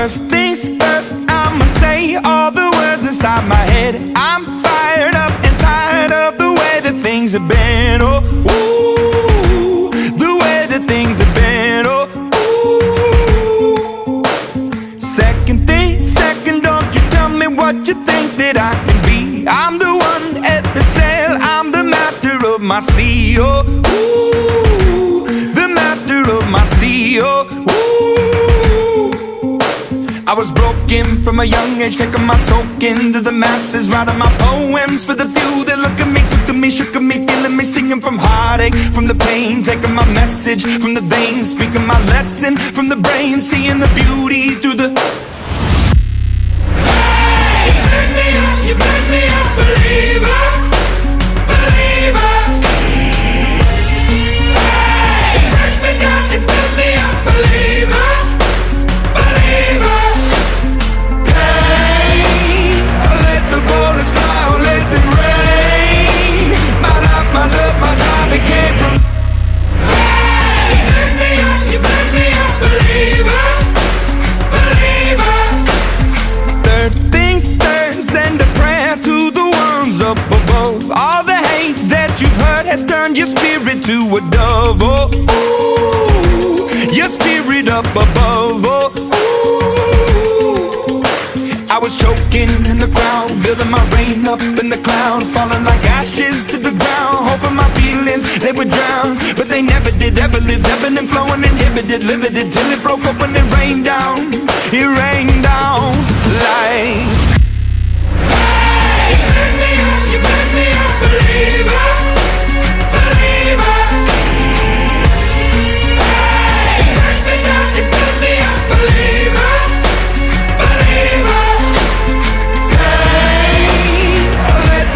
First things first, I'ma say all the words inside my head. I'm fired up and tired of the way that things have been. Oh, ooh, the way that things have been. Oh, ooh. Second thing, second, don't you tell me what you think that I can be. I'm the one at the sail, I'm the master of my sea. Oh, ooh, the master of my sea. Oh, ooh. I was broken from a young age, taking my soak into the masses, writing my poems for the few that look at me, took to me, shook at me, feeling me, singing from heartache, from the pain, taking my message from the veins, speaking my lesson from the brain, seeing the beauty through the... Hey, you made me a believer, believer. Hey, you break me down, you made me a believer, believer. Bullets fly, oh, let them rain. My life, my love, my time, it came from. Hey, you made me a believer, believer. Third things third, send a prayer to the ones up above. All the hate that you've heard has turned your spirit to a dove. Oh, ooh, your spirit up above. Oh, ooh. I was choking in the crowd, building my rain up in the cloud, falling like ashes to the ground, hoping my feelings, they would drown, but they never did, ever lived, ebbing and flowing, inhibited, limited, till it broke open and rained down, it rained down like... Hey, you made me a believer, believer. Hey, you break me down, you made me a believer, believer.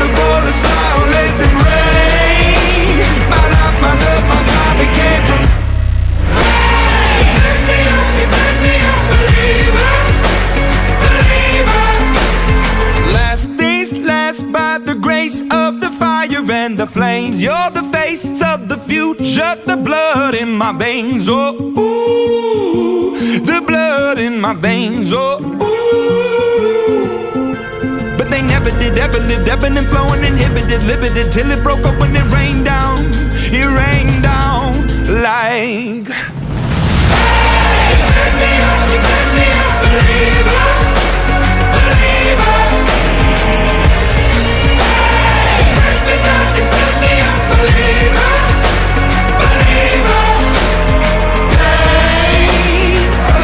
Bullets fly, oh, let them rain. My life, my love, my time, it came from. Hey, you made me a believer, believer. Last things last, by the grace of the fire and the flames. You're the face of the future, the blood in my veins. Oh, ooh, the blood in my veins. Oh, ooh. They never did, ever lived, ebbing and flowing, inhibited, limited, till it broke up when it rained down like... Hey, you made me a believer, believer. Hey, you break me down, you made me a believer, believer. Hey,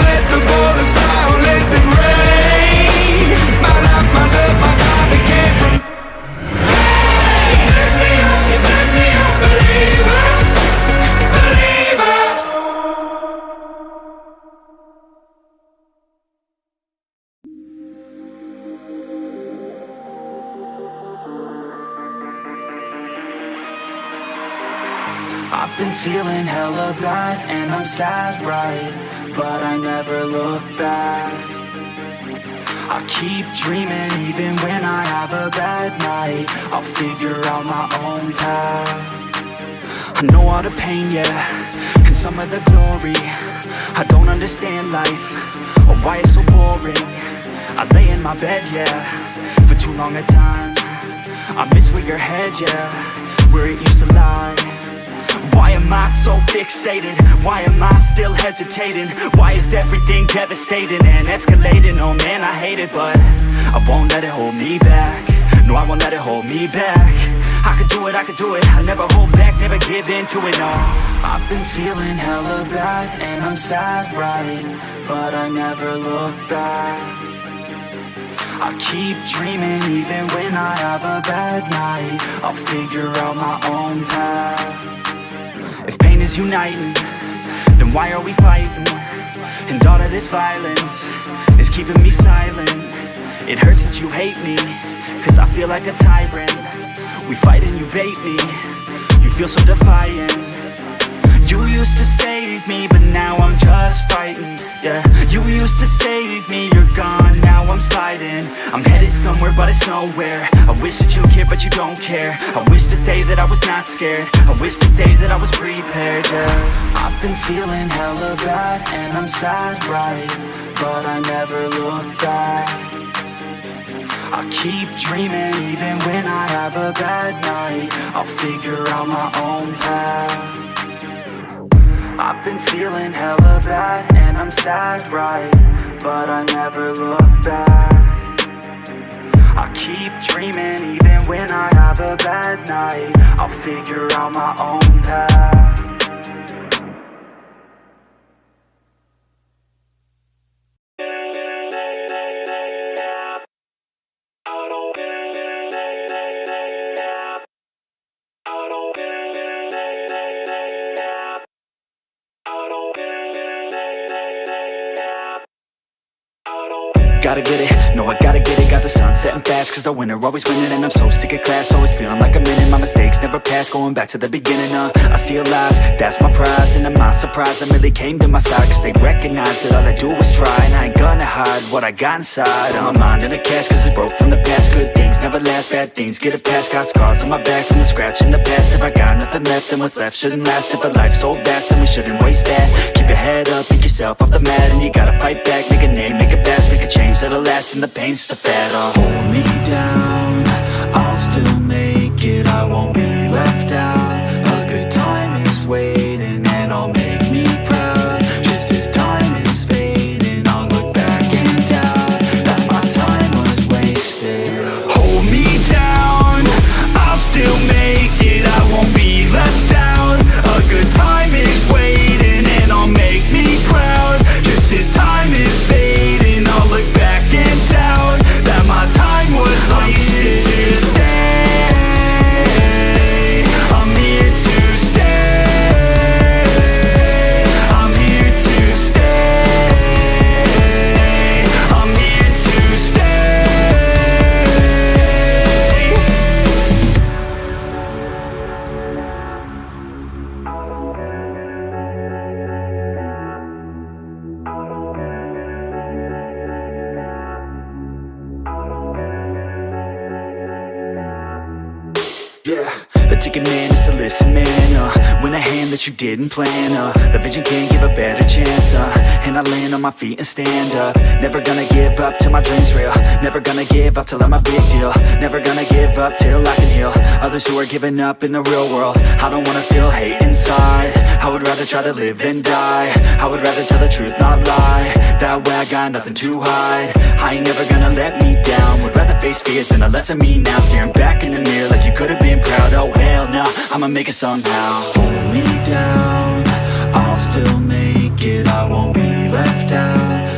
let the bullets fly, let them rain. My life, my love, my time, it came from. Hey, you made me a believer, believer. I've been feeling hella bad and I'm sad, right? But I never look back. I keep dreaming even when I have a bad night. I'll figure out my own path. I know all the pain, yeah, and some of the glory. I don't understand life, or why it's so boring. I lay in my bed, yeah, for too long a time. I miss where your head, yeah, where it used to lie. Why am I so fixated? Why am I still hesitating? Why is everything devastating and escalating? Oh man, I hate it, but I won't let it hold me back. No, I won't let it hold me back. I could do it, I never hold back, never give in to it, no. I've been feeling hella bad and I'm sad, right? But I never look back. I keep dreaming even when I have a bad night. I'll figure out my own path. If pain is uniting, then why are we fighting? And all of this violence is keeping me silent. It hurts that you hate me, cause I feel like a tyrant. We fight and you bait me, you feel so defiant. You used to save me, but now I'm just fighting. Yeah, you used to save me, you're gone, now I'm sliding. I'm headed somewhere, but it's nowhere. I wish that you cared, but you don't care. I wish to say that I was not scared. I wish to say that I was prepared, yeah. I've been feeling hella bad, and I'm sad, right? But I never look back. I keep dreaming even when I have a bad night. I'll figure out my own path. I've been feeling hella bad and I'm sad, right? But I never look back. I keep dreaming even when I have a bad night. I'll figure out my own path. Gotta get it, no I gotta get it. Got the sun setting fast, cause the winner always winning. And I'm so sick of class, always feeling like I'm in it. My mistakes never pass, going back to the beginning. I steal lies, that's my prize. And I'm not surprised I really came to my side, cause they recognize that all I do is try. And I ain't gonna hide what I got inside. I'm a mind in a cast, cause it's broke from the past. Good things never last, bad things get it past. Got scars on my back from the scratch in the past. If I got nothing left, then what's left shouldn't last. If a life's so vast, then we shouldn't waste that. Keep your head up, pick yourself off the mat. And you gotta fight back, make a name, make it fast. Make a change that'll last, and the pain's just a fad. Hold me down, I'll still make it. I won't be left out. A good time is waiting, and I'll make me proud. Just as time is fading, I'll look back and doubt that my time was wasted. Hold me down, I'll still make it. I won't be left out. A good time is waiting, and I'll make me proud. Just as time is fading, I'll look back and doubt that my time was wasted. I'm here to stay. I'm here to stay. I'm here to stay. I'm here to The ticket man is to listen, man. When a hand that you didn't plan. The vision can't give a better chance. And I land on my feet and stand up. Never gonna give up till my dream's real. Never gonna give up till I'm a big deal. Never gonna give up till I can heal others who are giving up in the real world. I don't wanna feel hate inside. I would rather try to live than die. I would rather tell the truth, not lie. That way I got nothing to hide. I ain't never gonna let me down. Would rather face fears than a lesson me now. Staring back in the mirror like you could've been proud. Oh hell no, I'ma make it somehow. Hold me down, I'll still make it. I won't be left out.